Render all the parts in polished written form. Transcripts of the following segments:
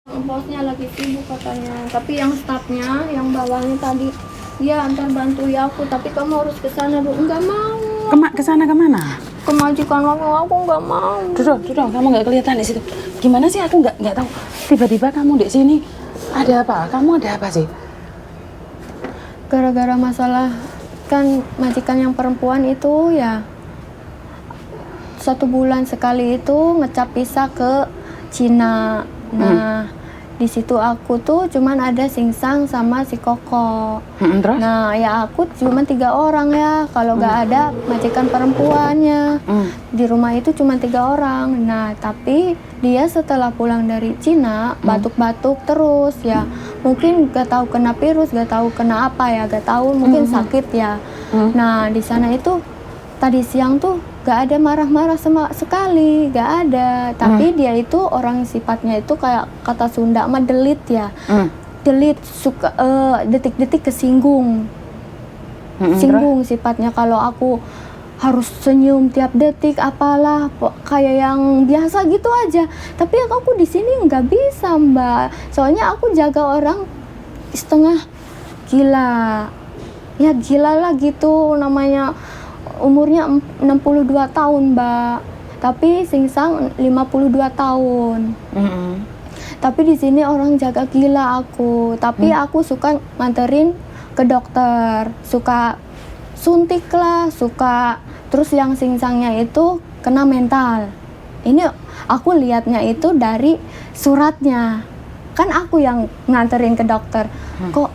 Bosnya lagi sibuk katanya, tapi yang stafnya, yang bawahnya tadi, ya antar bantu ya aku, tapi kamu harus ke sana dulu. Enggak mau. Kesana kemana? Ke majikan aku nggak mau. Duduk, kamu nggak kelihatan di situ. Gimana sih, aku nggak tahu. Tiba-tiba kamu di sini. Ada apa? Kamu ada apa sih? Gara-gara masalah kan majikan yang perempuan itu ya 1 bulan sekali itu ngecap visa ke Cina. Nah, di situ aku tuh cuman ada Singsang sama si Koko. Terus? Nah, ya aku cuma 3 orang ya. Kalau nggak ada majikan perempuannya. Di rumah itu cuma 3 orang. Nah, tapi dia setelah pulang dari Cina batuk-batuk terus ya. Mungkin nggak tahu kena virus, nggak tahu kena apa ya, nggak tahu mungkin sakit ya. Nah, di sana itu tadi siang tuh gak ada marah-marah sama sekali, gak ada. Tapi dia itu orang sifatnya itu kayak kata Sunda mah delit ya. Delit, suka detik-detik kesinggung. Singgung sifatnya. Kalau aku harus senyum tiap detik apalah kayak yang biasa gitu aja. Tapi aku di sini nggak bisa, Mbak. Soalnya aku jaga orang setengah gila. Ya gila lah gitu namanya. Umurnya 62 tahun, Mbak. Tapi Singsang 52 tahun. Tapi di sini orang jaga gila aku. Tapi aku suka nganterin ke dokter. Suka suntik lah, suka. Terus yang Singsangnya itu kena mental. Ini aku lihatnya itu dari suratnya. Kan aku yang nganterin ke dokter. Kok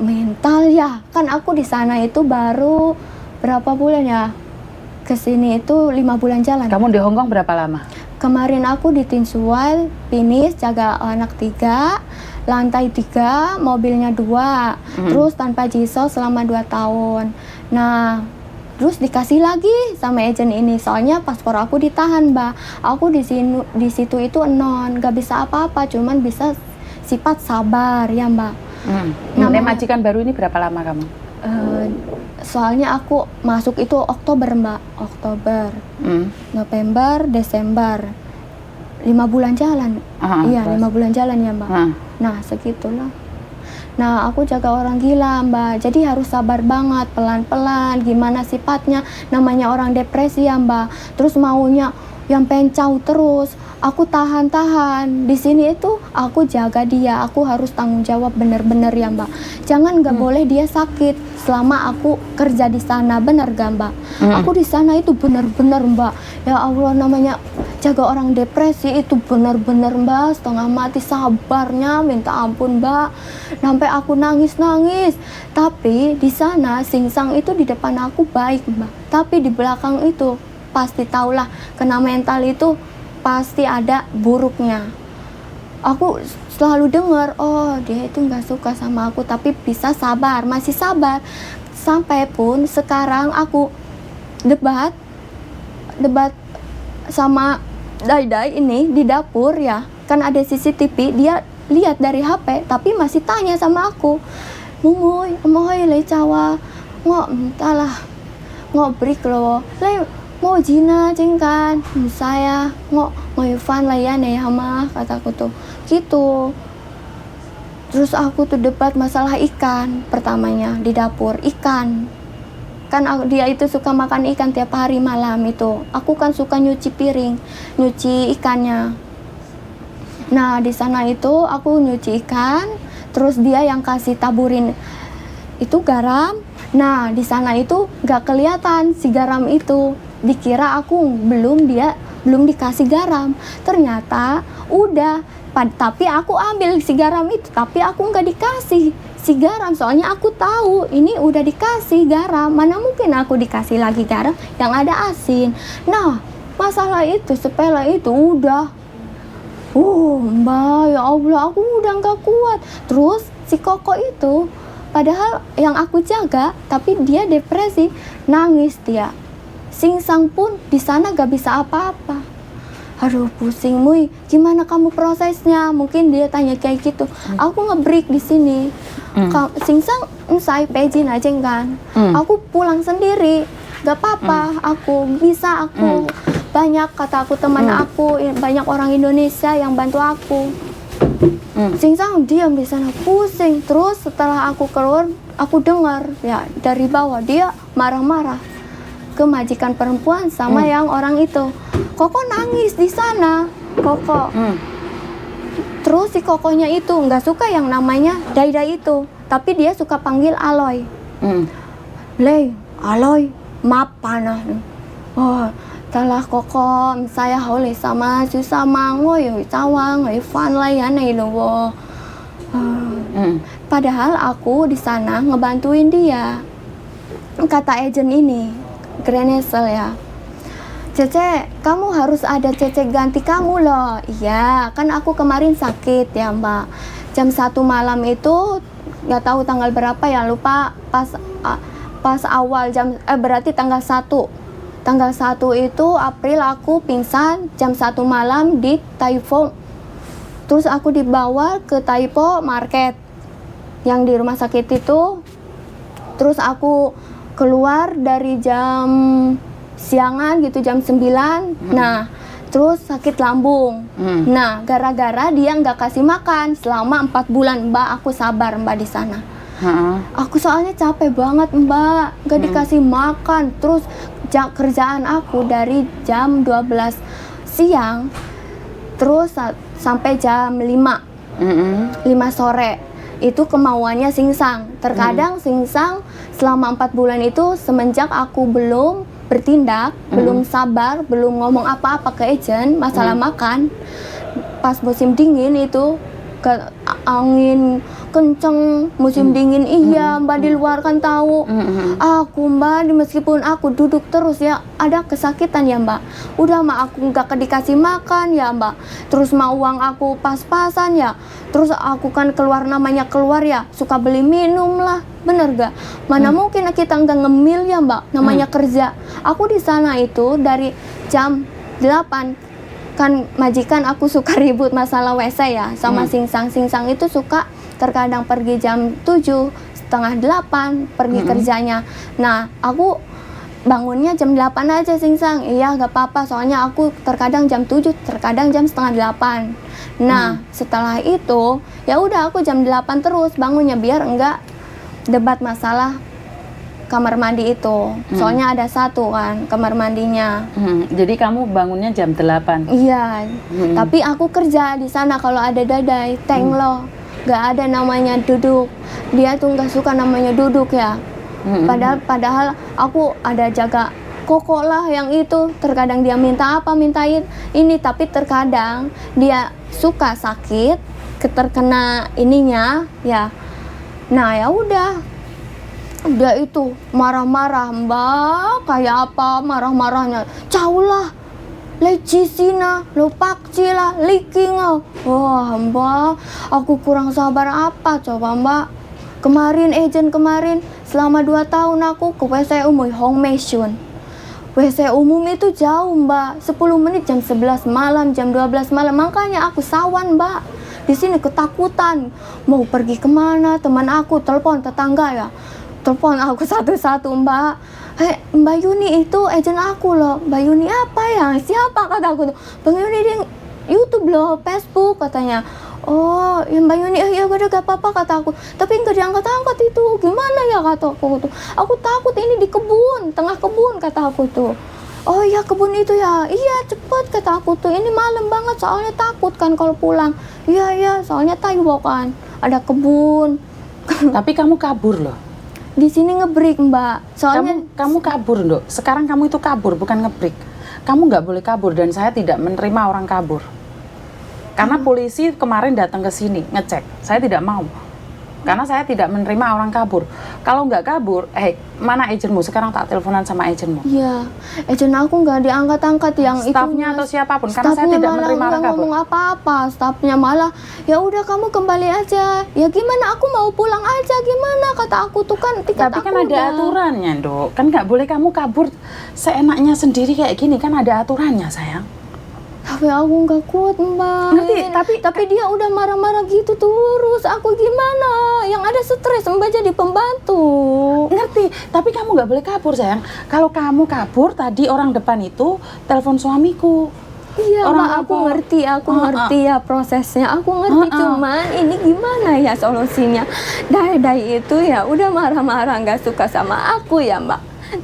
mental ya? Kan aku di sana itu baru berapa bulan ya? Kesini itu 5 bulan jalan. Kamu di Hong Kong berapa lama? Kemarin aku di Tin Shuai, finish, jaga anak 3, lantai 3, mobilnya 2, terus tanpa jiso selama 2 tahun. Nah, terus dikasih lagi sama agent ini, soalnya paspor aku ditahan, Mbak. Aku di situ itu non, gak bisa apa-apa, cuman bisa sifat sabar ya, Mbak. Nah, majikan baru ini berapa lama kamu? Soalnya aku masuk itu Oktober, Mbak. Oktober, November, Desember, 5 bulan jalan. Iya, 5 bulan jalan ya, Mbak. Nah, segitulah. Nah, aku jaga orang gila, Mbak. Jadi harus sabar banget, pelan-pelan. Gimana sifatnya? Namanya orang depresi ya, Mbak. Terus maunya yang pencau terus. Aku tahan-tahan. Di sini itu aku jaga dia. Aku harus tanggung jawab bener-bener ya, Mbak. Jangan nggak boleh dia sakit selama aku kerja di sana. Bener gak, Mbak? Aku di sana itu bener-bener, Mbak. Ya Allah, namanya jaga orang depresi itu bener-bener, Mbak. Setengah mati sabarnya, minta ampun, Mbak. Sampai aku nangis-nangis. Tapi di sana Singsang itu di depan aku baik, Mbak. Tapi di belakang itu pasti tahulah kena mental itu pasti ada buruknya. Aku selalu dengar, oh dia itu nggak suka sama aku, tapi bisa sabar, masih sabar. Sampai pun sekarang aku debat sama Dai ini di dapur ya, kan ada CCTV, dia lihat dari HP, tapi masih tanya sama aku, Mumoy, emoy lay cawa, ngok entahlah, ngok break lo, lay mau Jina cengkan saya ngoyfan lah ya nih hama kataku tuh gitu. Terus aku tuh debat masalah ikan pertamanya di dapur ikan kan dia itu suka makan ikan tiap hari malam itu. Aku kan suka nyuci piring, nyuci ikannya. Nah di sana itu aku nyuci ikan, terus dia yang kasih taburin itu garam. Nah di sana itu nggak kelihatan si garam itu. Dikira aku belum dikasih garam, ternyata udah. Tapi aku ambil si garam itu, tapi aku nggak dikasih si garam, soalnya aku tahu ini udah dikasih garam, mana mungkin aku dikasih lagi garam yang ada asin. Nah masalah itu sepele itu udah, Mbak ya Allah aku udah nggak kuat. Terus si Koko itu padahal yang aku jaga, tapi dia depresi, nangis dia. Singsang pun di sana gak bisa apa-apa. Aduh pusing, Muy. Gimana kamu prosesnya? Mungkin dia tanya kayak gitu. Aku nge-break di sini. Singsang saya pejin aja kan. Aku pulang sendiri. Gak apa-apa. Aku bisa aku. Banyak kata aku teman aku, banyak orang Indonesia yang bantu aku. Singsang diam di sana pusing. Terus setelah aku keluar, aku dengar ya dari bawah dia marah-marah ke majikan perempuan sama yang orang itu. Koko nangis di sana, Koko. Terus si Kokonya itu nggak suka yang namanya Dai-Dai itu, tapi dia suka panggil Aloy. Lei, Aloy, mapana. Oh, telah Koko, saya holeh sama susah mango ya cawang, fan lah ya nih loh. Padahal aku di sana ngebantuin dia. Kata agent ini, Grenesel ya. Cece, kamu harus ada Cece ganti kamu loh. Iya, kan aku kemarin sakit ya Mbak. Jam 1 malam itu, nggak tahu tanggal berapa ya, lupa. Pas awal jam, berarti tanggal 1. Tanggal 1 itu April aku pingsan jam 1 malam di Taipo. Terus aku dibawa ke Taipo Market yang di rumah sakit itu. Terus aku keluar dari jam siangan gitu, jam 9. Nah, terus sakit lambung. Nah, gara-gara dia nggak kasih makan selama 4 bulan, Mbak. Aku sabar, Mbak, di sana. Aku soalnya capek banget, Mbak. Nggak dikasih makan. Terus kerjaan aku dari jam 12 siang terus sampai jam 5 sore. Itu kemauannya Singsang. Terkadang Singsang selama 4 bulan itu semenjak aku belum bertindak, belum sabar, belum ngomong apa-apa ke agent masalah makan. Pas musim dingin itu angin kenceng, musim dingin iya Mbak, di luar kan tahu. Aku Mbak, meskipun aku duduk terus ya ada kesakitan ya Mbak. Udah Mbak, aku nggak dikasih makan ya Mbak. Terus mau uang aku pas-pasan ya. Terus aku kan keluar, namanya keluar ya, suka beli minum lah. Bener gak? Mana mungkin kita nggak ngemil ya Mbak, namanya kerja. Aku di sana itu dari jam 8. Kan majikan aku suka ribut masalah WC ya sama Singsang. Singsang itu suka terkadang pergi jam 7, setengah 8 pergi kerjanya. Nah, aku bangunnya jam 8 aja Singsang. Iya, gak apa-apa, soalnya aku terkadang jam 7, terkadang jam setengah 8. Nah, setelah itu ya udah aku jam 8 terus bangunnya biar enggak debat masalah kamar mandi itu. Soalnya ada satu kan kamar mandinya. Jadi kamu bangunnya jam 8? Iya. Tapi aku kerja di sana kalau ada Dadai, teng lo. Gak ada namanya duduk. Dia tuh gak suka namanya duduk ya. Padahal aku ada jaga Koko lah yang itu. Terkadang dia minta apa, mintain ini. Tapi terkadang dia suka sakit, terkena ininya ya. Nah ya udah. Dia itu marah-marah Mbak, kayak apa marah-marahnya, caulah, lecisina, lo pakci lah, liking lah. Wah Mbak, aku kurang sabar apa coba Mbak. Kemarin agent selama 2 tahun aku ke WC umum Hongmeishun. WC umum itu jauh Mbak, 10 menit jam 11 malam, jam 12 malam, makanya aku sawan Mbak. Di sini ketakutan, mau pergi kemana, teman aku telepon tetangga ya. Telepon aku satu-satu Mbak. Mbak Yuni itu agent aku loh. Mbak Yuni apa ya? Siapa kata aku tuh? Bang Yuni di YouTube loh, Facebook katanya. Oh, ya Mbak Yuni, ya udah gak apa-apa kata aku. Tapi nggak diangkat-angkat itu. Gimana ya kata aku tuh? Aku takut ini di kebun, tengah kebun kata aku tuh. Oh iya kebun itu ya. Iya cepet kata aku tuh. Ini malam banget soalnya takut kan kalau pulang. Iya soalnya Taiwo kan ada kebun. Tapi kamu kabur loh. Di sini ngebreak Mbak, soalnya kamu kabur Nduk. Sekarang kamu itu kabur, bukan ngebreak. Kamu nggak boleh kabur dan saya tidak menerima orang kabur. Karena polisi kemarin datang ke sini ngecek, saya tidak mau. Karena saya tidak menerima orang kabur. Kalau nggak kabur, mana agentmu? Sekarang tak teleponan sama agentmu. Iya, agent aku nggak diangkat-angkat yang itu. Stafnya atau siapapun, karena saya tidak menerima orang kabur. Ngomong apa-apa, stafnya malah, ya udah kamu kembali aja. Ya gimana? Aku mau pulang aja. Gimana? Kata aku tuh kan tiket tapi aku kan ada aturannya, Dok. Kan nggak boleh kamu kabur seenaknya sendiri kayak gini. Kan ada aturannya, sayang. Tapi aku nggak kuat Mbak. Ngerti, tapi dia udah marah-marah gitu terus. Aku gimana? Yang ada stres Mbak jadi pembantu. Ngerti, tapi kamu nggak boleh kabur sayang. Kalau kamu kabur tadi orang depan itu telepon suamiku. Iya Orang Mbak, aku apa? ngerti ya prosesnya, aku ngerti. Cuman ini gimana ya solusinya? Dai itu ya udah marah-marah nggak suka sama aku ya Mbak.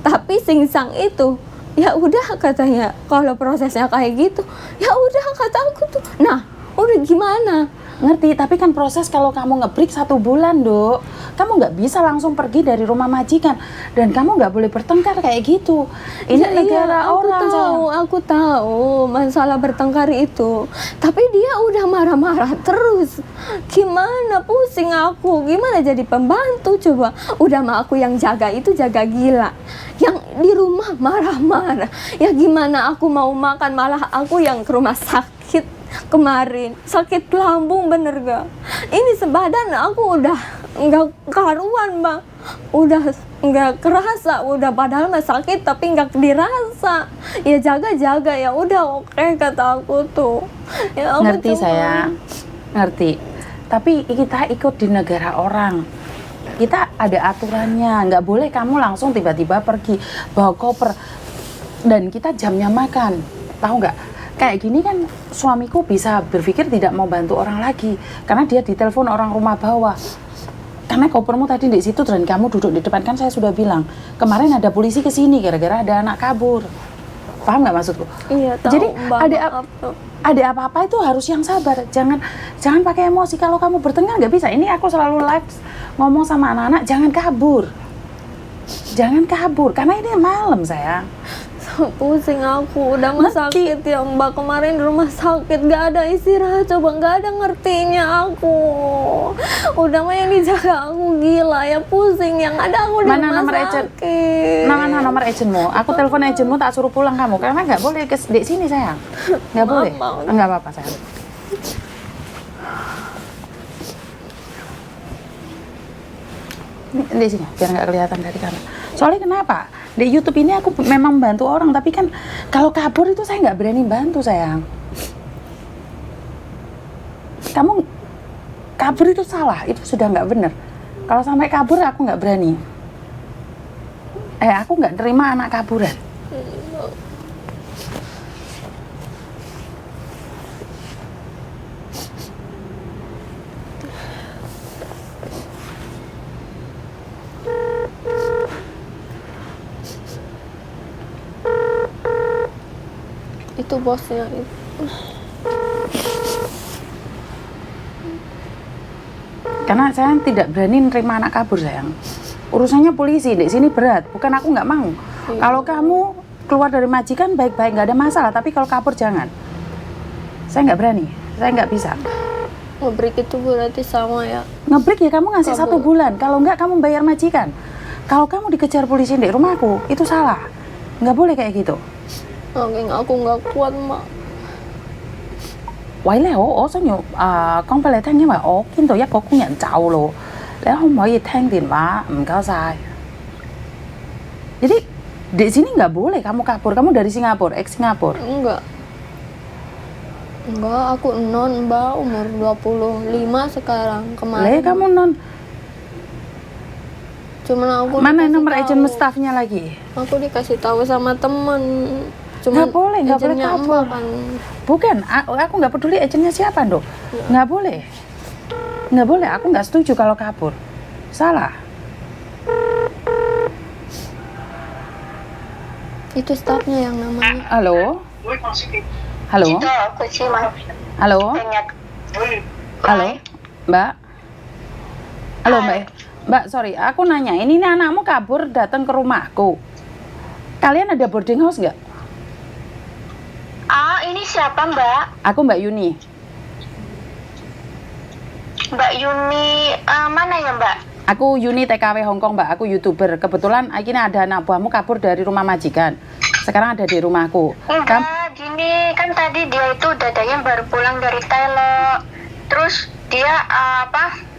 Tapi Singsang itu ya udah katanya kalau prosesnya kayak gitu, ya udah kata aku tuh. Nah, udah gimana? Ngerti, tapi kan proses kalau kamu nge-break 1 bulan, Dok. Kamu nggak bisa langsung pergi dari rumah majikan. Dan kamu nggak boleh bertengkar kayak gitu. Ini Ya, negara iya, orang, sayang. aku tahu masalah bertengkar itu. Tapi dia udah marah-marah terus. Gimana, pusing aku. Gimana jadi pembantu coba? Udah mah aku yang jaga itu jaga gila. Yang di rumah marah-marah. Ya gimana aku mau makan, malah aku yang ke rumah sakit kemarin. Sakit lambung bener gak? Ini sebadan aku udah nggak karuan Mbak. Udah nggak kerasa, udah padahal mah sakit tapi nggak dirasa. Ya jaga-jaga ya udah oke kata aku tuh. Ya, aku Ngerti, cuma- sayang. Ngerti. Tapi kita ikut di negara orang. Kita ada aturannya. Nggak boleh kamu langsung tiba-tiba pergi bawa koper. Dan kita jamnya makan. Tahu nggak? Kayak gini kan suamiku bisa berpikir tidak mau bantu orang lagi. Karena dia ditelepon orang rumah bawah. Karena kopermu tadi di situ dan kamu duduk di depan, kan saya sudah bilang. Kemarin ada polisi ke sini gara-gara ada anak kabur. Paham nggak maksudku? Iya tahu Jadi Mbak, ada maaf tuh. ada apa-apa itu harus yang sabar. Jangan pakai emosi. Kalau kamu bertengkar nggak bisa. Ini aku selalu live ngomong sama anak-anak, jangan kabur. Jangan kabur karena ini malam, sayang. Pusing aku, udah mah Ngerti. sakit ya Mbak. Kemarin di rumah sakit gak ada istirahat, coba gak ada ngertinya aku. Udah mah yang dijaga aku gila ya, pusing. Yang ada aku di Mana rumah nomor agent? sakit. Mana nomor agentmu? Aku telepon agentmu tak suruh pulang kamu karena nggak boleh di sini, sayang. Nggak Maaf, boleh. Maaf. Nggak apa-apa, sayang. Ini di sini biar nggak kelihatan dari kamera. Soalnya kenapa? Di YouTube ini aku memang bantu orang, tapi kan kalau kabur itu saya nggak berani bantu, sayang. Kamu kabur itu salah, itu sudah nggak benar. Kalau sampai kabur aku nggak berani. Aku nggak terima anak kaburan. Itu bosnya itu. Karena saya tidak berani nerima anak kabur, sayang. Urusannya polisi, di sini berat. Bukan aku nggak mau. Kalau kamu keluar dari majikan baik-baik, nggak ada masalah. Tapi kalau kabur jangan. Saya nggak berani. Saya nggak bisa. Ngebreak itu berarti sama ya. Ngebreak ya kamu ngasih Kabur. 1 bulan. Kalau nggak kamu bayar majikan. Kalau kamu dikejar polisi di rumahku, itu salah. Nggak boleh kayak gitu. Oke, aku nggak kuat Mak. Vậy là ổ số nhiều con phải lại thanh nhưng mà ổ kiến đồ nhất có cũng nhận chậu luôn lẽ không có gì thanh điện thoại enggak say jadi di sini nggak boleh kamu kabur. Kamu dari Singapura, ex Singapura. Enggak, aku non Mbak, umur 25 sekarang. Kemarin Leh kamu non cuman aku mana dikasih nomor tahu. agent staffnya lagi? Aku dikasih tahu sama temen. Cuman Nggak boleh agennya kabur. Mbak kan. Bukan, aku nggak peduli agennya siapa dong. Nggak boleh, aku nggak setuju kalau kabur. Salah. Itu staffnya yang namanya. Halo, halo, aku sih mau halo, tanya. halo, Mbak. Halo Mbak. Mbak, sorry, aku nanya, ini nih anakmu kabur datang ke rumahku. Kalian ada boarding house nggak? Ah, ini siapa Mbak? Aku Mbak Yuni. Mbak Yuni, mana ya Mbak? Aku Yuni TKW Hongkong, Mbak. Aku YouTuber. Kebetulan akhirnya ada anak buahmu kabur dari rumah majikan. Sekarang ada di rumahku. Enggak, gini kan tadi dia itu dadanya baru pulang dari Thailand. Terus dia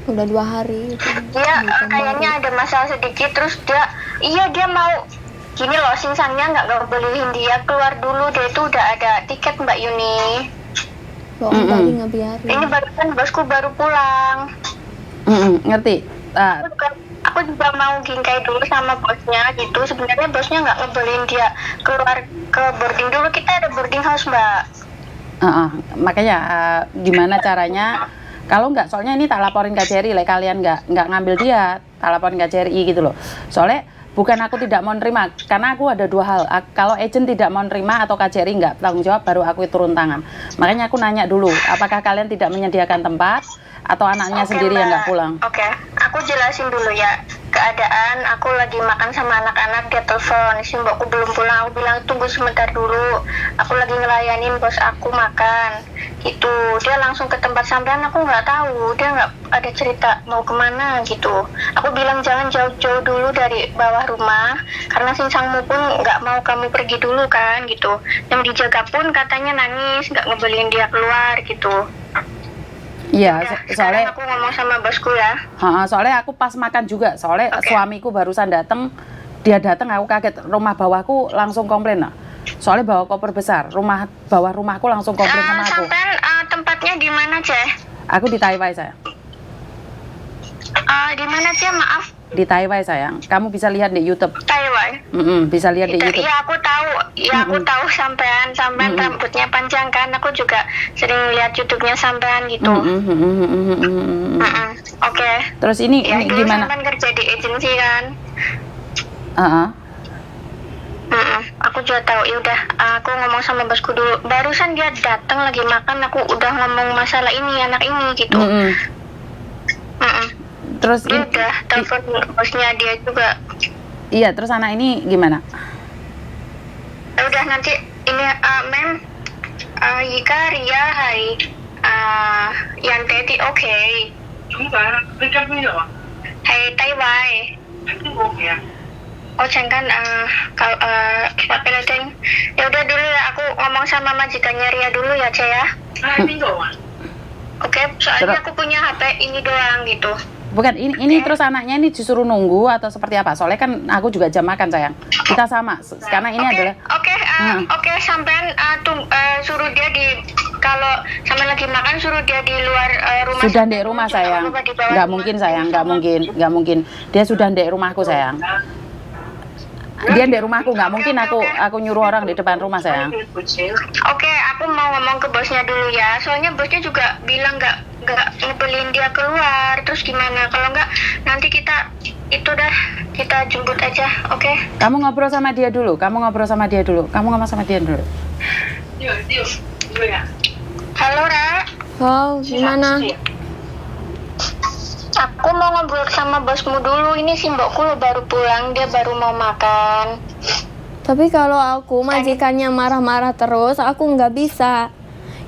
Udah 2 hari. dia kayaknya ada masalah sedikit. Terus dia mau gini loh, Singsangnya nggak bolehin dia keluar dulu. Dia itu udah ada tiket Mbak Yuni. Om tadi ngebiarin. Ini barusan bosku baru pulang. Ngerti? Aku juga mau gingkai dulu sama bosnya gitu. Sebenarnya bosnya nggak ngebolehin dia keluar ke boarding dulu. Kita ada boarding house Mbak. Makanya gimana caranya? Kalau nggak, soalnya ini tak laporin KJRI, kalian nggak ngambil dia, tak laporin KJRI gitu loh. Soalnya bukan aku tidak mau nerima, karena aku ada dua hal. Kalau agent tidak mau nerima atau KJRI nggak tanggung jawab, baru aku turun tangan. Makanya aku nanya dulu, apakah kalian tidak menyediakan tempat atau anaknya sendiri yang nggak pulang? Oke, aku jelasin dulu ya keadaan. Aku lagi makan sama anak-anak, dia telepon, si mbokku belum pulang. Aku bilang tunggu sebentar dulu, aku lagi ngelayanin bos aku makan. Gitu, dia langsung ke tempat sampean. Aku nggak tahu, dia nggak ada cerita mau kemana gitu. Aku bilang jangan jauh-jauh dulu dari bawah rumah, karena sinsangmu pun nggak mau kamu pergi dulu kan gitu. Yang dijaga pun katanya nangis, nggak ngebolehin dia keluar gitu. Iya, Sekarang soalnya aku ngomong sama bosku ya. soalnya aku pas makan juga, soalnya Oke. suamiku barusan datang, dia datang aku kaget, rumah bawahku langsung komplain lah. Soalnya bawa koper besar, bawah rumahku langsung komplain sama aku. Sampean tempatnya di mana, Ceh? Aku di Taiwan saya. Di mana, Ceh? Maaf. Di Taiwan sayang, kamu bisa lihat di YouTube. Taiwan. Bisa lihat di YouTube. Iya, aku tahu. Iya, aku tahu sampean rambutnya panjang kan. Aku juga sering lihat YouTube-nya sampean gitu. Oke. Terus ini Ya, dulu gimana? sampean kerja di agensi kan. Aku juga tahu. Ya udah, aku ngomong sama bosku dulu. Barusan dia datang lagi makan, aku udah ngomong masalah ini, anak ini gitu. Terus Dia udah telepon bosnya dia juga. iya, terus anak ini gimana? Ya udah nanti ini ma'am, Yika, Ria, hai, Yan Teti, oke. Hai Taiwan. Oh jangan kalau kita pelatih. Ya udah dulu ya, aku ngomong sama majikannya Ria dulu ya, Ceh ya. Oke, soalnya aku punya HP ini doang gitu. Bukan, ini terus anaknya ini disuruh nunggu atau seperti apa? Soalnya kan aku juga jam makan sayang. Kita sama, karena ini adalah Oke, sampean suruh dia kalau sampean lagi makan suruh dia di luar rumah. sudah di rumah sayang. Nggak mungkin sayang, nggak mungkin. Dia sudah di rumahku sayang. Dia di rumahku, nggak mungkin aku nyuruh orang di depan rumah sayang. Oke, aku mau ngomong ke bosnya dulu ya. Soalnya bosnya juga bilang nggak ngebolehin dia keluar. Terus gimana? Kalau nggak nanti kita jemput aja, oke? Kamu ngobrol sama dia dulu. Halo Ra, Wow, gimana? aku mau ngobrol sama bosmu dulu. Ini si mbokku lo baru pulang, dia baru mau makan. Tapi kalau aku majikannya marah-marah terus, aku nggak bisa.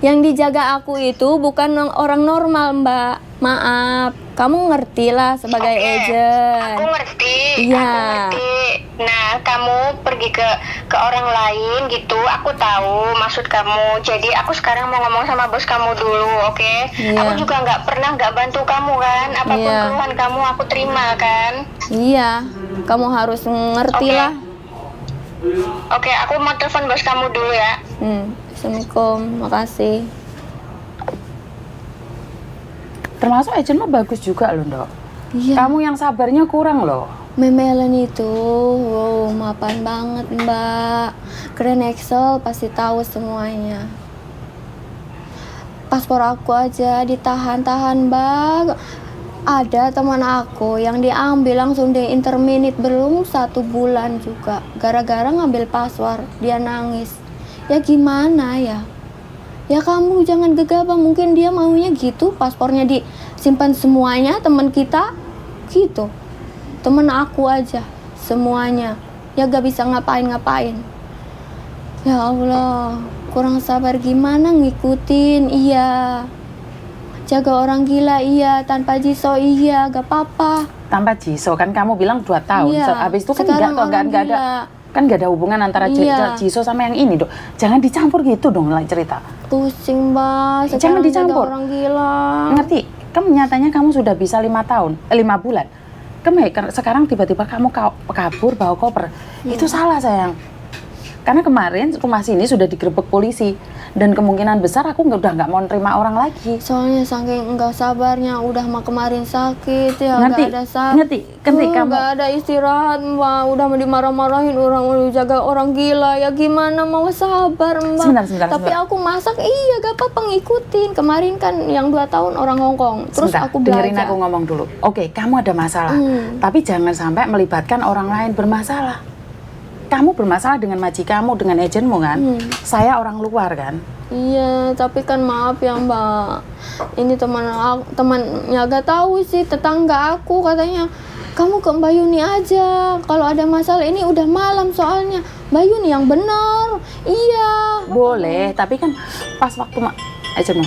Yang dijaga aku itu bukan orang normal, Mbak. Maaf, kamu ngerti lah sebagai Oke, agent. Aku ngerti, Iya. aku ngerti. Nah, kamu pergi ke orang lain gitu, aku tahu maksud kamu. Jadi aku sekarang mau ngomong sama bos kamu dulu, oke? Iya. Aku juga nggak bantu kamu kan. Apapun Iya. keluhan kamu aku terima kan. Iya, kamu harus ngerti Oke. lah. Oke, aku mau telepon bos kamu dulu ya. Assalamualaikum, makasih. Termasuk agent mah bagus juga loh, Ndok. Iya. Kamu yang sabarnya kurang loh. Memelen itu, wow, mapan banget Mbak. Keren Excel pasti tahu semuanya. Paspor aku aja ditahan-tahan Mbak. Ada teman aku yang diambil langsung di interminit belum 1 bulan juga. Gara-gara ngambil paspor, dia nangis. Ya gimana ya? Ya kamu jangan gegabah, mungkin dia maunya gitu, paspornya disimpan semuanya, teman kita gitu. Temen aku aja, semuanya. Ya gak bisa ngapain-ngapain. Ya Allah, kurang sabar gimana ngikutin, iya. Jaga orang gila, iya. Tanpa jiso, iya. Gak apa-apa. Tanpa jiso, kan kamu bilang 2 tahun. Iya. Habis itu kan Sekarang nggak orang ada. gila. Kan nggak ada hubungan antara Iya. jiso sama yang ini, Dok. Jangan dicampur gitu dong lah cerita. Pusing, Mbak. Jangan Sekarang dicampur. jaga orang gila. Ngerti? Kamu nyatanya kamu sudah bisa 5 bulan. Sekarang tiba-tiba kamu kabur bawa koper. Itu salah sayang. Karena kemarin rumah sini sudah digerebek polisi dan kemungkinan besar aku udah nggak mau nerima orang lagi. Soalnya saking nggak sabarnya, udah mah kemarin sakit ya, Ngerti, nggak ada sabar. ngerti kamu. Nggak ada istirahat mbak, udah mau dimarah-marahin orang, udah jaga orang gila ya gimana mau sabar mbak. Sebentar. Tapi aku masak iya gak apa-apa ngikutin. Kemarin kan yang 2 tahun orang Hongkong, terus Sebentar, aku dengerin belajar. aku ngomong dulu. Oke, kamu ada masalah, tapi jangan sampai melibatkan orang lain bermasalah. Kamu bermasalah dengan majikanmu, dengan agenmu kan? Saya orang luar kan? Iya, tapi kan maaf ya mbak, ini temannya gak tahu sih, tetangga aku katanya kamu ke Mbak Yuni aja kalau ada masalah, ini udah malam soalnya. Mbak Yuni yang benar. Iya. Boleh, tapi kan pas waktu agenmu.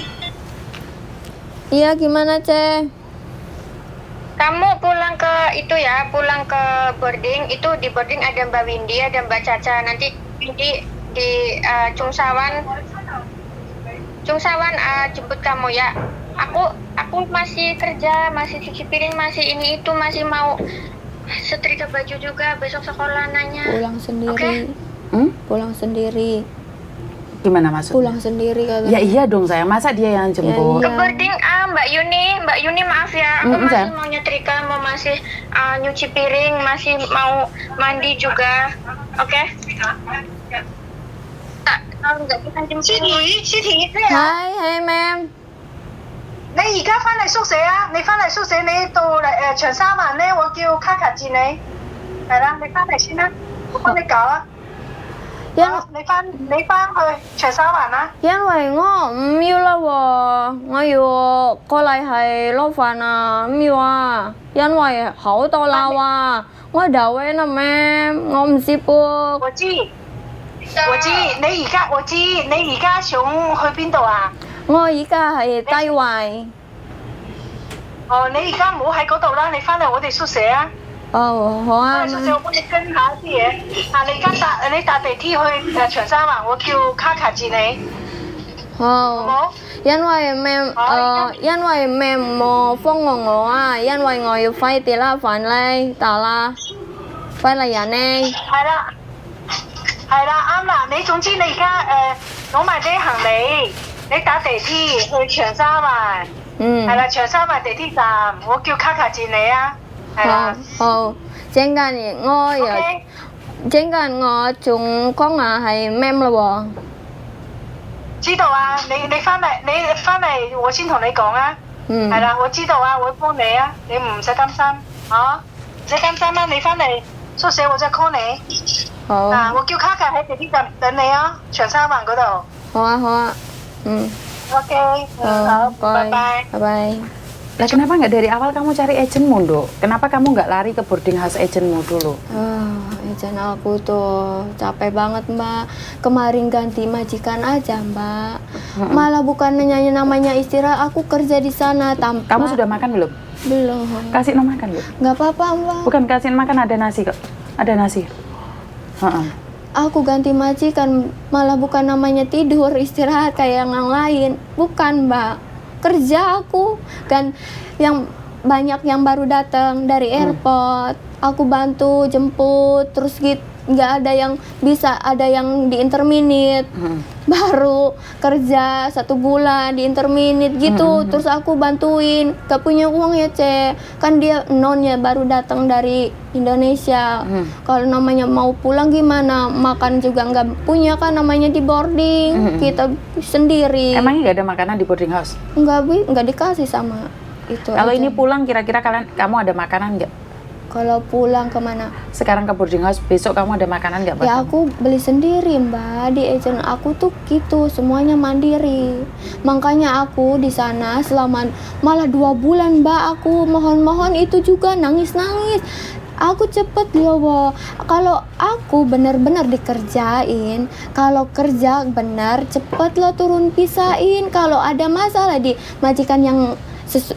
Iya, gimana Ceh? Kamu pulang ke itu ya, pulang ke boarding, itu di boarding ada Mbak Windy, ada Mbak Caca. Nanti Windy di Chungsawan jemput kamu ya. Aku masih kerja, masih cuci piring, masih ini itu, masih mau setrika baju juga, besok sekolah nanya. Pulang sendiri. Oke. Pulang sendiri. Gimana maksudnya? Pulang sendiri katanya. Ya iya dong saya, masa dia yang jemput? Ke boarding Mbak Yuni maaf ya, aku masih Sayang. mau nyetrika, masih nyuci piring, masih mau mandi juga, oke? Kalau nggak bisa jemput. 思婷，咩啊？ Hai ma'am. 你而家翻嚟宿舍啊？你翻嚟宿舍，你到嚟長沙灣咧，我叫卡卡接你。係啦，你翻嚟先啦，我幫你搞啊。 因你翻去長沙灣啦。因為我唔要啦喎，我要過嚟係攞飯啊，唔要啊，因為好多樓啊，我đầu位啦 ma'am，我唔識 book。我知，你而家想去邊度啊？我而家係低位。哦，你而家唔好喺嗰度啦，你翻嚟我哋宿舍啊。哦，好啊。翻嚟宿舍我幫你跟下啲嘢。你而家搭地鐵去長沙灣，我叫卡卡接你，好唔好。好？因為 ma'am 冇幫我啊，因為我要快啲啦，飯咧到啦，快嚟人呢？係啦，啱啦。你總之你而家攞埋啲行李，你搭地鐵去長沙灣。係啦，長沙灣地鐵站，我叫卡卡接你啊。係啦。好，陣間我仲講話係 ma'am 啦喎。知道啊，你翻嚟，我先同你講啊。係啦，我知道啊，我會幫你啊，你唔使擔心，嚇，唔使擔心啦。你翻嚟宿舍我再 call 你。好。嗱，我叫卡卡喺地鐵站等你啊，長沙灣嗰度。好啊。OK，好，拜拜。拜拜。 Lah kenapa nggak dari awal kamu cari agenmu, Dok? Kenapa kamu nggak lari ke boarding house agenmu dulu? Agent aku tuh capek banget mbak. Kemarin ganti majikan aja mbak. Malah bukan namanya istirahat, aku kerja di sana tanpa. Kamu sudah makan belum? Belum. Kasih makan, Bu. Nggak apa-apa mbak. Bukan kasihin makan, ada nasi kok. Ada nasi. Aku ganti majikan, malah bukan namanya tidur istirahat kayak yang lain. Bukan mbak. Kerja aku kan yang banyak yang baru datang dari airport, aku bantu jemput, terus gitu nggak ada yang bisa, ada yang di interminute, baru kerja 1 bulan di interminute gitu, terus aku bantuin, gak punya uang ya Cek, kan dia nonnya baru datang dari Indonesia, kalau namanya mau pulang gimana, makan juga nggak punya kan, namanya di boarding, kita sendiri. Emangnya nggak ada makanan di boarding house? Nggak dikasih sama itu. Kalau aja. ini pulang kira-kira kamu ada makanan nggak? Kalau pulang kemana? Sekarang ke boarding house, besok kamu ada makanan nggak? Ya aku beli sendiri mbak, di agent aku tuh gitu, semuanya mandiri. Makanya aku di sana selama malah 2 bulan mbak, aku mohon-mohon itu juga nangis-nangis. Aku cepet ya wo. Kalau aku benar-benar dikerjain, kalau kerja benar cepet lo turun pisahin. Kalau ada masalah di majikan yang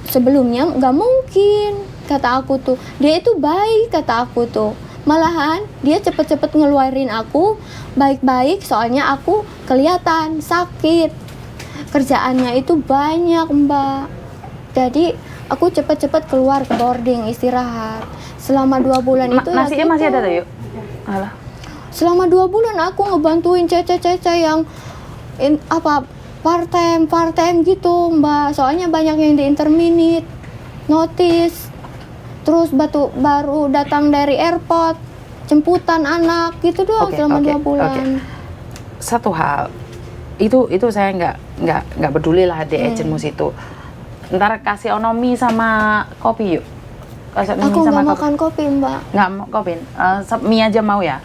sebelumnya nggak mungkin, kata aku tuh. Dia itu baik, kata aku tuh. Malahan dia cepet-cepet ngeluarin aku baik-baik, soalnya aku kelihatan sakit. Kerjaannya itu banyak mbak. Jadi aku cepet-cepet keluar ke boarding istirahat. Selama 2 bulan itu nasinya ya masih gitu. ada tuh yuk? Alah. Selama 2 bulan aku ngebantuin cece-cece yang part time gitu Mbak. Soalnya banyak yang di interminit, notice, terus baru datang dari airport, jemputan anak gitu doang selama 2 bulan. Satu hal, itu saya nggak peduli lah di agenmu situ. Ntar kasih onomi sama kopi yuk. Aku nggak makan kopi Mbak. Nggak mau kopi, mie aja mau ya.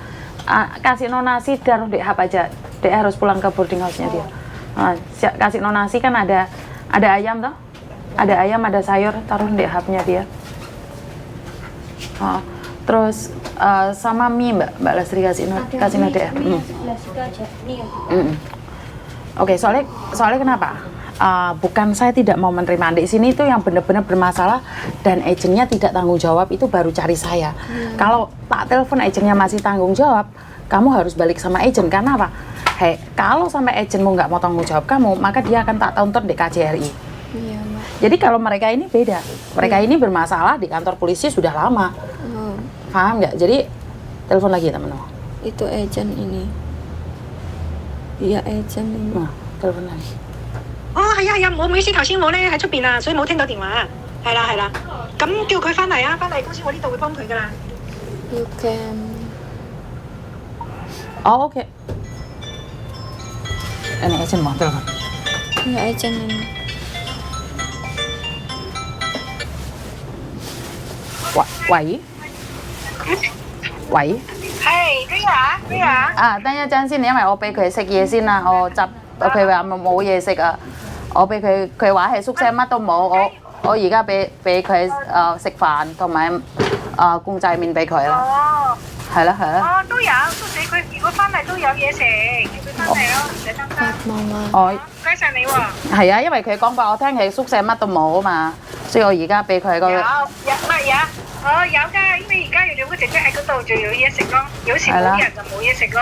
Kasih nasi taruh di hap aja. Dia harus pulang ke boarding house-nya dia. Kasih nasi kan ada ayam toh, ada ayam, ada sayur, taruh di hapnya dia. Terus sama mie Mbak Lastri kasih dia. Oke, soalnya kenapa? Bukan saya tidak mau menerima di sini, itu yang benar-benar bermasalah dan agennya tidak tanggung jawab, itu baru cari saya. Kalau tak telepon agennya masih tanggung jawab, kamu harus balik sama agen. Karena apa? Hei, kalau sampai agenmu nggak mau tanggung jawab kamu, maka dia akan tak tuntut di KJRI. Iya, Mbak. Jadi kalau mereka ini beda, mereka ini bermasalah di kantor polisi sudah lama. Paham nggak? Jadi telepon lagi teman-teman. Itu agen ini. Iya, agen ini. Nah, telepon lagi. 哦，係啊係啊，我妹先頭先我咧喺出邊啊，所以冇聽到電話。係啦係啦，咁叫佢翻嚟啊，翻嚟公司我呢度會幫佢噶啦。You can. Oh, oke. Ini agen mau telepon. Iya, agen ini. Wai. Wai. 係咩啊？ 等一陣先，因為我俾佢食嘢先啦，我執佢話冇嘢食啊，我俾佢話喺宿舍乜都冇，我而家俾佢食飯同埋公仔麵俾佢啦。哦，係啦係啦。哦都有，宿舍佢如果翻嚟都有嘢食，叫佢翻嚟咯，唔使擔心。 Pat Mama. 我唔該曬你喎。係啊，因為佢講過我聽喺宿舍乜都冇啊嘛，所以我而家俾佢個。有有㗎，因為而家有兩個姐姐喺嗰度就有嘢食咯，有時冇人就冇嘢食咯，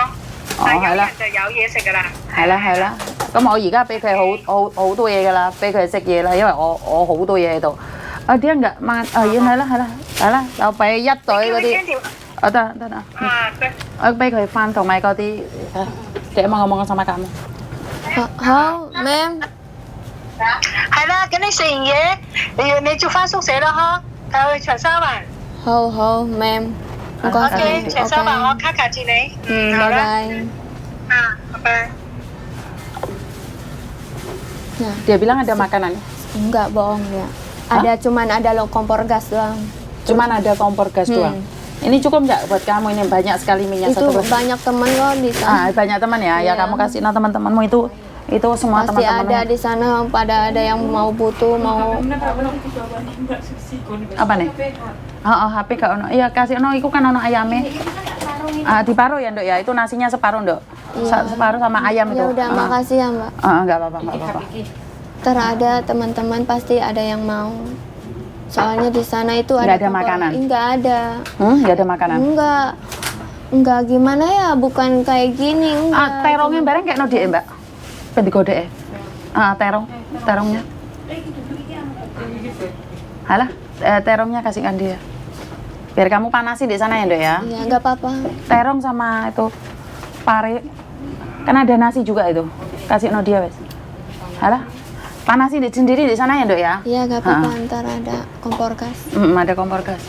但係有人就有嘢食㗎啦。係啦係啦，咁我而家俾佢好多嘢㗎啦，俾佢食嘢啦，因為我好多嘢喺度。啲人㗎慢，係啦，又俾一隊嗰啲。得。我俾佢飯同埋嗰啲，dia mau ngomong sama kamu。好，Ma'am。係啦，咁你食完嘢，你就翻宿舍啦嗬，去長沙灣。好，Ma'am。唔該晒。 OK，長沙灣我卡住你。拜拜。拜拜。 Nah, Dia bilang ada makanan. enggak bohong ya. Cuman ada kompor gas doang. Cuman ada kompor gas doang. Ini cukup nggak buat kamu? Ini banyak sekali minyak Itu satu. banyak teman loh di sana. Banyak teman ya. Ya Iya. kamu kasih teman-temanmu itu semua Pasti teman-temanmu. ada di sana, pada ada yang mau butuh, mau Apa nih? HP gak ono. Iya kasih ono. Iku kan ono ayamnya. Diparuh ya Ndok ya. Itu nasinya separuh Ndok. Separuh sama ayam itu. Ya udah, makasih ya Mbak. Nggak apa-apa. Ntar ada teman-teman pasti ada yang mau. Soalnya di sana itu Nggak ada kompor- makanan? Nggak ada. Nggak ada makanan. Enggak gimana ya, bukan kayak gini. Enggak. Terongnya bareng kayak no dia Mbak. Pengen digode. Terongnya. Halah, terongnya kasihkan dia. Biar kamu panasin di sana ya Ndok ya. Iya, nggak apa-apa. Terong sama itu pare. Kan ada nasi juga itu. Kasih no dia wes. Halah. Panasin sendiri di sana ya Ndok ya. Iya, nggak apa-apa, ntar ada kompor gas. Ada kompor gas.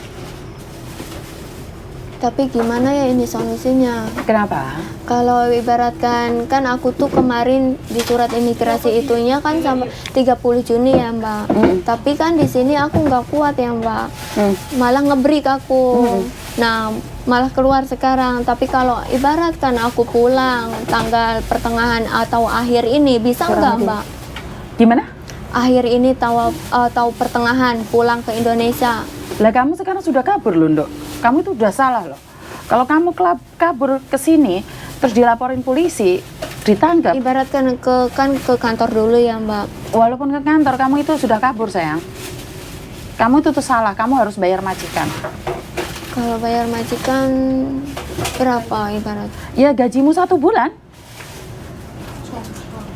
Tapi gimana ya ini solusinya? Kenapa? Kalau ibaratkan kan aku tuh kemarin di surat imigrasi itunya kan sampai 30 Juni ya Mbak. Tapi kan di sini aku nggak kuat ya Mbak. Malah ngebreak aku. Nah malah keluar sekarang. Tapi kalau ibaratkan aku pulang tanggal pertengahan atau akhir ini bisa nggak Mbak? Gimana? Akhir ini atau pertengahan pulang ke Indonesia. Lah kamu sekarang sudah kabur loh Ndok. Kamu itu udah salah loh. Kalau kamu kabur ke sini terus dilaporin polisi, ditangkap. Ibaratkan ke kantor dulu ya Mbak. Walaupun ke kantor kamu itu sudah kabur sayang. Kamu itu tuh salah, kamu harus bayar majikan. Kalau bayar majikan berapa ibarat? Ya gajimu 1 bulan.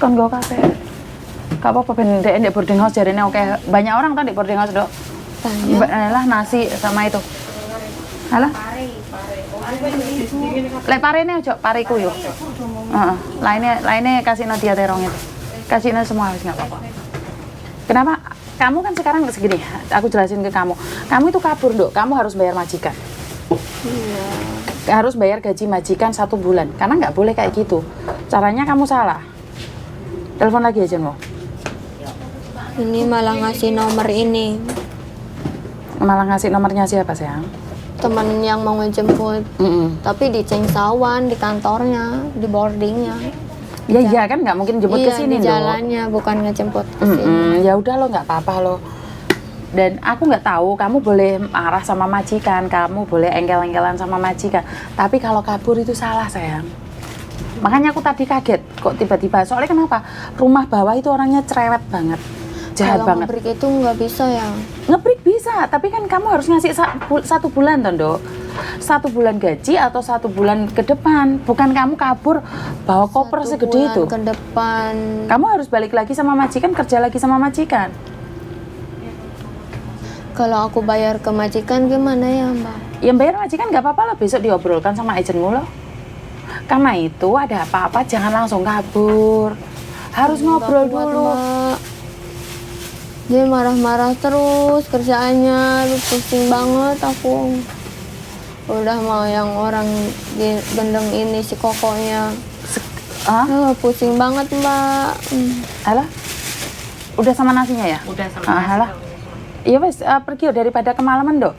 Kan gak kafe. Gak apa-apa ben ndek boarding house jarene oke. Banyak orang tadi boarding house Dok. Banyak. Lah nasi sama itu. Halo? Lek parene ojo, pareku yo. Heeh. Lainnya kasih dia terong itu. Kasih semua habis nggak apa-apa. Kenapa? Kamu kan sekarang segini, aku jelasin ke kamu. Kamu itu kabur, Dok. Kamu harus bayar majikan. Harus bayar gaji majikan 1 bulan. Karena nggak boleh kayak gitu. Caranya kamu salah. Telepon lagi aja, mau. Ini malah ngasih nomor ini. Malah ngasih nomornya siapa, sayang? Teman yang mau ngejemput. Tapi di Cengsawan, di kantornya, di boardingnya. Ya iya kan nggak mungkin jemput ke sini, di jalannya, bukan ngejemput ke sini. Ya udah lo nggak apa-apa lo. Dan aku nggak tahu kamu boleh marah sama majikan, kamu boleh engkel-engkelan sama majikan. Tapi kalau kabur itu salah, sayang. Makanya aku tadi kaget kok tiba-tiba. Soalnya kenapa? Rumah bawah itu orangnya cerewet banget. Jahat Kalau banget. ngebreak itu nggak bisa ya. Ngebreak bisa, tapi kan kamu harus ngasih 1 bulan, Tondo. 1 bulan gaji atau 1 bulan ke depan. Bukan kamu kabur bawa koper 1 segede bulan itu. ke depan. Kamu harus balik lagi sama majikan, kerja lagi sama majikan. Kalau aku bayar ke majikan gimana ya, Mbak? Yang bayar majikan nggak apa-apa loh, besok diobrolkan sama agenmu loh. Karena itu ada apa-apa jangan langsung kabur. Harus ngobrol Nggak kuat, dulu. Mbak. Dia marah-marah terus kerjaannya, lu pusing banget aku. Udah mau yang orang di gendeng ini si kokonya. Pusing banget, Mbak. Alah, udah sama nasinya ya? Udah sama nasi. Alah. Iya wes, pergi daripada kemalaman, Dok.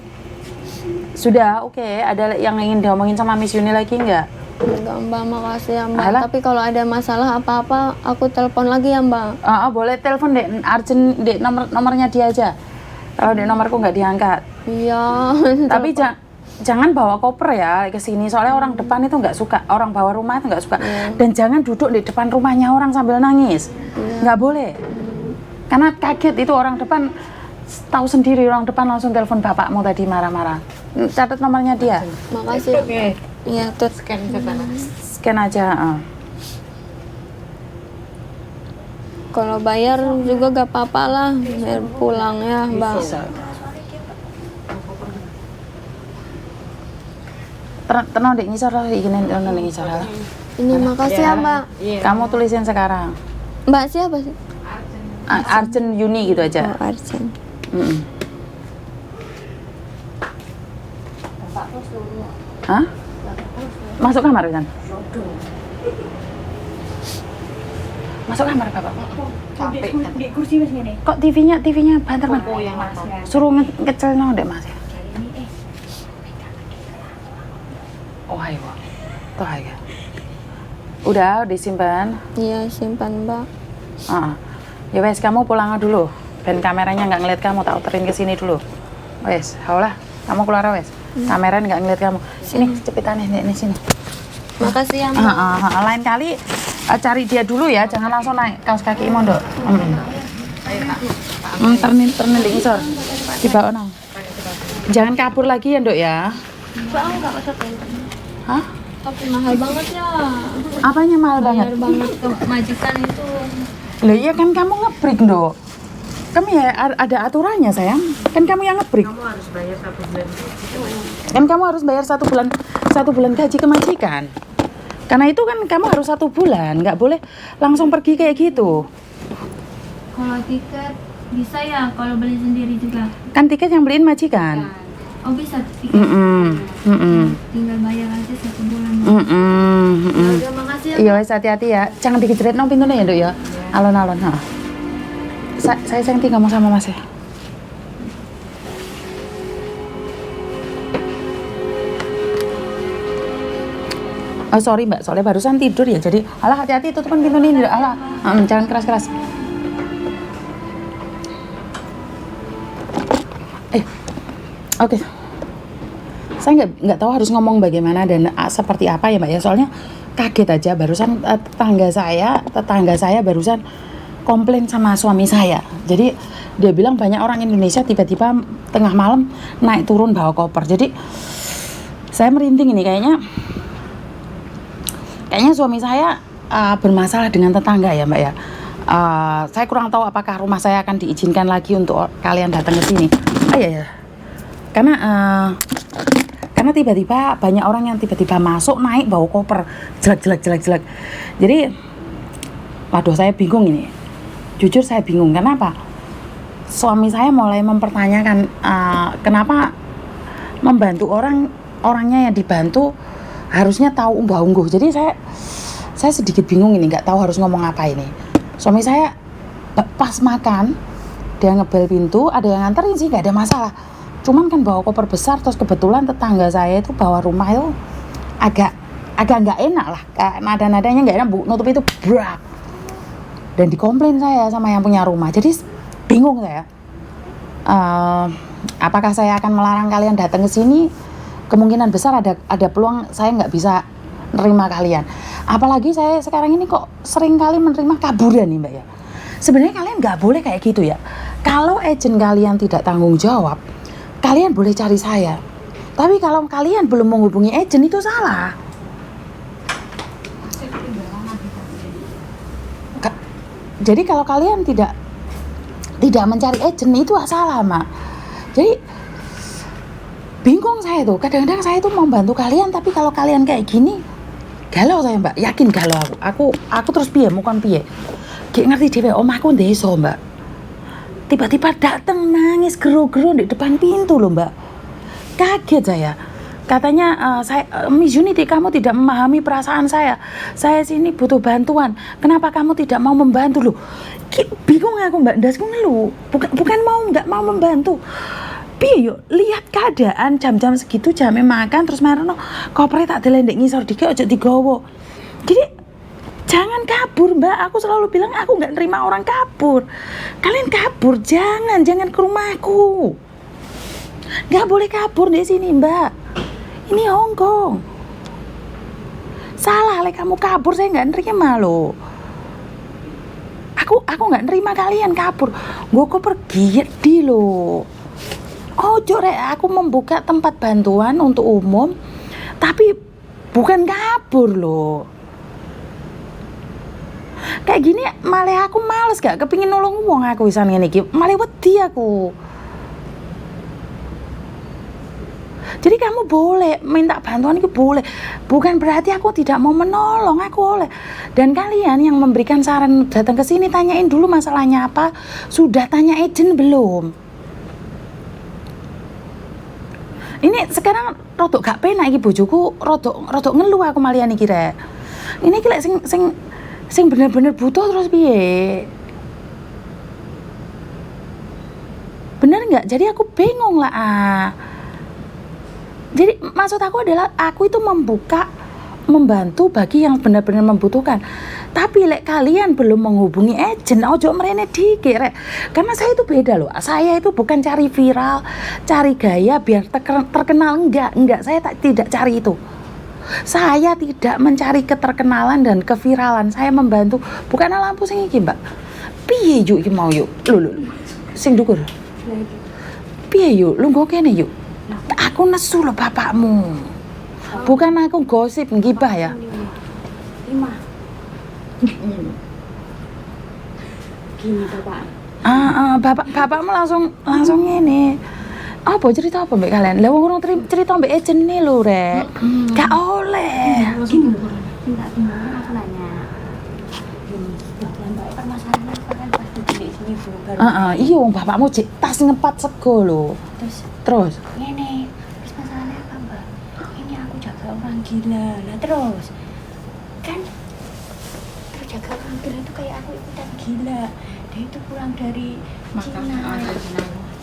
Sudah, oke. Ada yang ingin diomongin sama Miss Yuni lagi nggak? Enggak, Mbak, makasih ya, Mbak. Alah. Tapi kalau ada masalah apa-apa, aku telepon lagi ya, Mbak. Boleh telepon dek, Arjen dek nomornya dia aja. Kalau dek nomorku nggak diangkat. Iya. Tapi jangan bawa koper ya ke sini. Soalnya orang depan itu nggak suka, orang bawa rumah itu nggak suka. Dan jangan duduk di depan rumahnya orang sambil nangis. Nggak boleh. Karena kaget itu orang depan. Tahu sendiri orang depan langsung telepon bapakmu tadi marah-marah. Catat nomornya dia. Makasih. Iya, tuh. Scan aja. Kalau bayar juga gak apa-apa lah, biar pulang ya, Mbak. Tenang dek ngisor lah, ingin tenang dek ngisor lah. Ini makasih ya, Mbak. Kamu tulisin sekarang. Mbak siapa sih? Arjen Yuni gitu aja. Oh, Arjen. Hah? Masuk kamar kan? Masuk kamar bapak. Di kursi mas ini. Kok TV-nya banter man? Suruh ngecel no dek mas. Oh ayo, tuh ayo. Udah disimpan. Iya, simpan, Mbak. Ya wes kamu pulang dulu. Dan kameranya nggak ngeliat kamu, tak outerin ke sini dulu. Wes, haulah, kamu keluar wes. Kameranya nggak ngeliat kamu. Sini cepetan nih sini. Makasih ya, Mbak. Lain kali cari dia dulu ya, jangan langsung naik kaos kaki Imo, Dok. Ternin di ngisor. Dibawa nang. Jangan kabur lagi ya, Dok ya. Mbak, aku nggak pasang. Hah? Tapi mahal banget ya. Apanya mahal banget? Bayar banget ke majikan itu. Loh iya kan kamu ngebreak, Dok. Kamu ya ada aturannya, sayang. Kan kamu yang ngebreak. Kamu harus bayar 1 bulan. Kan kamu harus bayar 1 bulan gaji ke majikan. Karena itu kan kamu harus 1 bulan, nggak boleh langsung pergi kayak gitu. Kalau tiket bisa ya, kalau beli sendiri juga. Kan tiket yang beliin majikan. Oh bisa tiket. Tinggal bayar aja 1 bulan. Ya, makasih ya. Iya, wes hati-hati ya. Jangan dikejeret nang pintunya ya, Dok ya. Alon-alon, ha. Saya senti ngomong sama Mas ya. Oh sorry Mbak, soalnya barusan tidur ya. Jadi, alah hati-hati tutupin pintunya ini. Alah, jangan keras-keras. Oke. Saya nggak tahu harus ngomong bagaimana dan seperti apa ya Mbak ya. Soalnya kaget aja barusan tetangga saya barusan komplain sama suami saya. Jadi dia bilang banyak orang Indonesia tiba-tiba tengah malam naik turun bawa koper. Jadi saya merinding ini kayaknya suami saya bermasalah dengan tetangga ya Mbak ya. Saya kurang tahu apakah rumah saya akan diizinkan lagi untuk kalian datang ke sini. Karena Karena tiba-tiba banyak orang yang tiba-tiba masuk, naik, bawa koper, jelek. Jadi, waduh saya bingung ini. Jujur saya bingung, kenapa? Suami saya mulai mempertanyakan kenapa membantu orangnya yang dibantu harusnya tahu unggah-ungguh. Jadi saya sedikit bingung ini, nggak tahu harus ngomong apa ini. Suami saya pas makan, dia ngebel pintu, ada yang nganterin sih, nggak ada masalah. Cuman kan bawa koper besar, terus kebetulan tetangga saya itu bawa rumah itu agak nggak enak lah, nada-nadanya nggak enak, Bu, nutup itu brak. Dan dikomplain saya sama yang punya rumah. Jadi bingung saya. Apakah saya akan melarang kalian datang ke sini? Kemungkinan besar ada peluang saya nggak bisa nerima kalian. Apalagi saya sekarang ini kok sering kali menerima kaburan nih Mbak ya. Sebenarnya kalian nggak boleh kayak gitu ya. Kalau agent kalian tidak tanggung jawab, kalian boleh cari saya. Tapi kalau kalian belum menghubungi agent itu salah. Jadi kalau kalian tidak mencari agent itu salah, Mak. Jadi bingung saya tuh. Kadang-kadang saya tuh mau bantu kalian, tapi kalau kalian kayak gini, galau saya, Mbak. Yakin galau aku terus piye, bukan piye. Kayak ngerti dhewe omahku ndeso, Mbak. Tiba-tiba datang nangis geru-geru di depan pintu loh, Mbak. Kaget saya. Katanya, Miss Unity, kamu tidak memahami perasaan saya. Saya sini butuh bantuan. Kenapa kamu tidak mau membantu loh? Bingung aku, Mbak. Ndasku ngeluh. Bukan nggak mau membantu. Piye yuk, lihat keadaan jam-jam segitu, jamnya makan, terus marono kopernya tak delendek ngisor dikit, ojo digowo. Jadi jangan kabur, Mbak. Aku selalu bilang aku nggak nerima orang kabur. Kalian kabur, jangan ke rumahku. Nggak boleh kabur di sini, Mbak. Ini Hong Kong. Salah kamu kabur, saya nggak nerima loh. Aku nggak nerima kalian kabur. Gue kok pergi di loh. Ojo aku membuka tempat bantuan untuk umum, tapi bukan kabur loh. Kayak gini malah aku males gak kepingin nolong wong aku wisan ngene iki. Malah wedi aku. Jadi kamu boleh minta bantuan itu boleh. Bukan berarti aku tidak mau menolong, aku boleh. Dan kalian yang memberikan saran datang ke sini tanyain dulu masalahnya apa. Sudah tanya agent belum? Ini sekarang rodok gak penak iki bojoku, rodok ngeluh aku malian iki rek. Ini iki lek sing bener-bener butuh terus piye? Bener nggak? Jadi aku bingung lah. Jadi maksud aku adalah aku itu membantu bagi yang benar-benar membutuhkan. Tapi lek kalian belum menghubungi agent, ojo mrene dikit rek. Karena saya itu beda loh. Saya itu bukan cari viral, cari gaya biar terkenal, enggak. Saya tidak cari itu. Saya tidak mencari keterkenalan dan keviralan. Saya membantu. Bukan lampu sing iki, Mbak. Piye yuk iki mau yuk? Lho. Sing dukur. Piye yuk? Lungguh kene yuk. Aku nesu loh bapakmu. Bukan aku gosip ngibah ya. Gini bapak. Bapakmu langsung ngene. Apa cerita apa mbak kalian? Lah wong cerita mbak agent nih lho rek. Gak oleh. Gini enggak aku nanya. Gini, kebetulan mbak permasalahan apa kan pas di sini Bu baru. Iya wong bapakmu tas ngepat sego lho. Terus Ngene, terus masalahnya apa mbak? Ini aku jaga orang gila. Nah terus jaga orang gila itu kayak aku ikutan gila. Dia itu pulang dari Cina.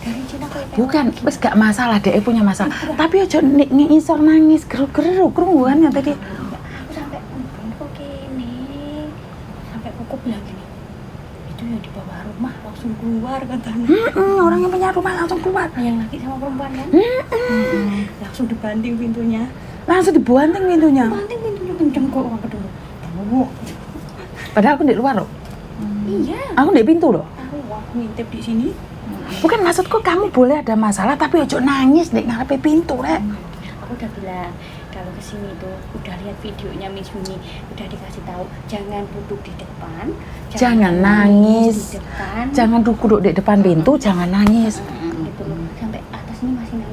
Dari Cina kayak bukan, wis gak masalah, dia punya masalah. Tapi aja ngisor nangis, geru-geru, kerunguannya tadi. Aku sampai kok gini. Sampai kuku bilang gini. Itu yang di bawah rumah langsung keluar katanya. Orang yang punya rumah langsung keluar. Yang laki sama perempuan kan? Langsung dibanting pintunya. Banting pintunya. Banting pintunya kenceng kok orang kedua. Padahal aku di luar loh. Iya. Aku di pintu loh. Aku ngintip di sini. Bukan maksudku kamu boleh ada masalah tapi ojo nangis di ngarepe pintu rek. Aku udah bilang kalau kesini tuh udah lihat videonya Miss Uni, udah dikasih tahu jangan duduk di depan, Jangan nangis. di depan, Jangan duduk di depan pintu, jangan nangis.